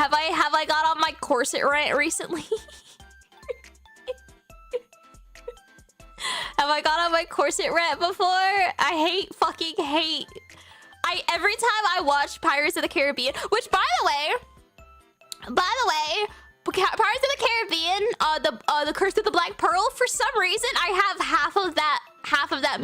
Have I got on my corset rant recently? Have I got on my corset rant before? I fucking hate. Every time I watch Pirates of the Caribbean, which by the way, Pirates of the Caribbean, the Curse of the Black Pearl. For some reason, I have half of that half of that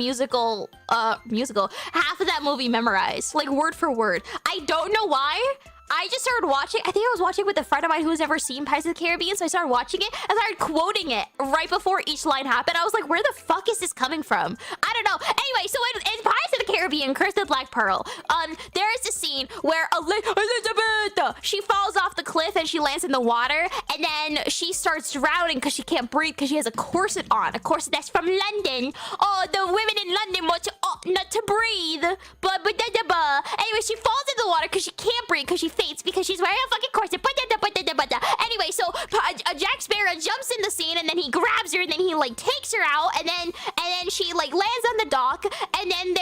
movie memorized, like word for word. I don't know why. I just started watching. I think I was watching with a friend of mine who's never seen Pirates of the Caribbean, so I started watching it and started quoting it right before each line happened. I was like, where the fuck is this coming from? I don't know. Anyway, so in Pirates of the Caribbean, Curse of the Black Pearl, there is a scene where Elizabeth, she falls off the cliff and she lands in the water, and then she starts drowning because she can't breathe because she has a corset on, a corset that's from London. Oh, the women in London want to not to breathe. Anyway, she falls in the water because she can't breathe because she faints because she's wearing a fucking corset. Anyway, so Jack Sparrow jumps in the scene and then he grabs her and then he like takes her out, and then she like lands on the dock, and then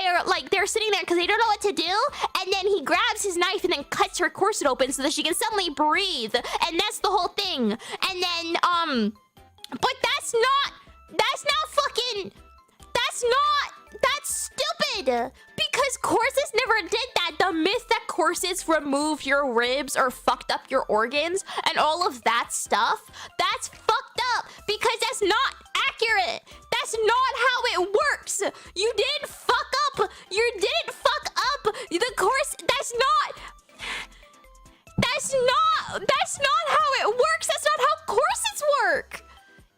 they're sitting there because they don't know what to do, and then he grabs his knife and then cuts her corset open so that she can suddenly breathe, and that's the whole thing. And then but that's stupid, because corsets never did that. The myth that corsets remove your ribs or fucked up your organs and all of that stuff, that's fucked up because that's not accurate. That's not how it works. You didn't fuck up. You didn't fuck up the corset. That's not how it works. That's not how corsets work.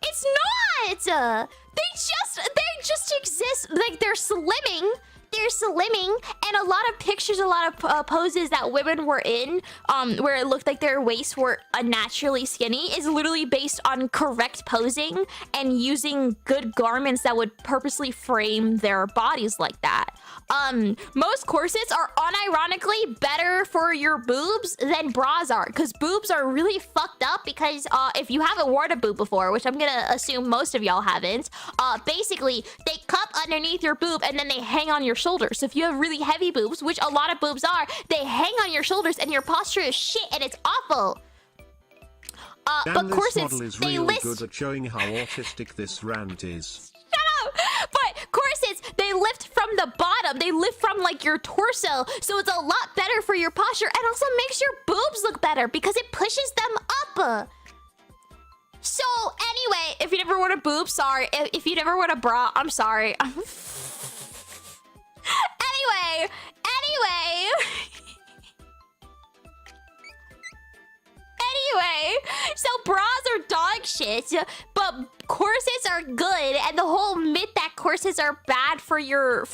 It's not. They just exist. Like, they're slimming, and a lot of pictures, a lot of poses that women were in, where it looked like their waists were unnaturally skinny, is literally based on correct posing and using good garments that would purposely frame their bodies like that. Most corsets are unironically better for your boobs than bras are, because boobs are really fucked up. Because if you haven't worn a boob before, which I'm gonna assume most of y'all haven't, basically they cup underneath your boob and then they hang on your shoulders. So if you have really heavy boobs, which a lot of boobs are, they hang on your shoulders and your posture is shit and it's awful. But corsets, they list good at showing how autistic this rant is. But corsets, they lift from the bottom. They lift from like your torso, so it's a lot better for your posture, and also makes your boobs look better because it pushes them up. So anyway, if you never worn a boob, sorry. If you never worn a bra, I'm sorry. Anyway. So bras are dog shit, but corsets are good, and the whole myth that corsets are bad for your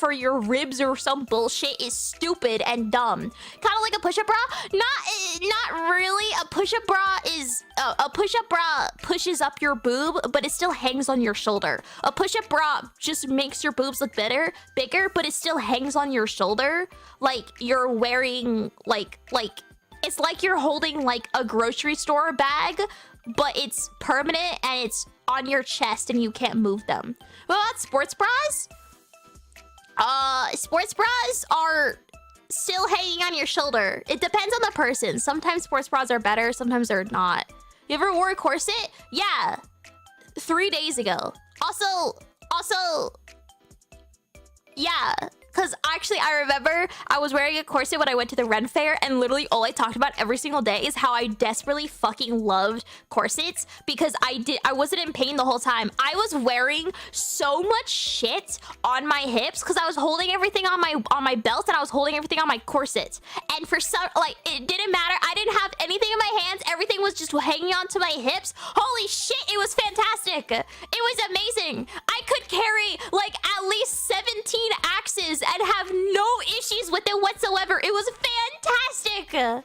ribs or some bullshit is stupid and dumb. Kind of like a push-up bra. Not really. A push-up bra is a push-up bra pushes up your boob, but it still hangs on your shoulder. A push-up bra just makes your boobs look bigger, but it still hangs on your shoulder, like you're wearing like it's like you're holding like a grocery store bag, but it's permanent and it's on your chest and you can't move them. What about sports bras? Sports bras are still hanging on your shoulder. It depends on the person. Sometimes sports bras are better, sometimes they're not. You ever wore a corset? Yeah. 3 days ago. Also, yeah. Because actually, I remember I was wearing a corset when I went to the Ren Fair, and literally all I talked about every single day is how I desperately fucking loved corsets, because I wasn't in pain the whole time. I was wearing so much shit on my hips because I was holding everything on my belt, and I was holding everything on my corset. And for some, like, it didn't matter. I didn't have anything in my hands. Everything was just hanging onto my hips. Holy shit, it was fantastic. It was amazing. I could carry like at least 17 axes and have no issues with it whatsoever. It was fantastic.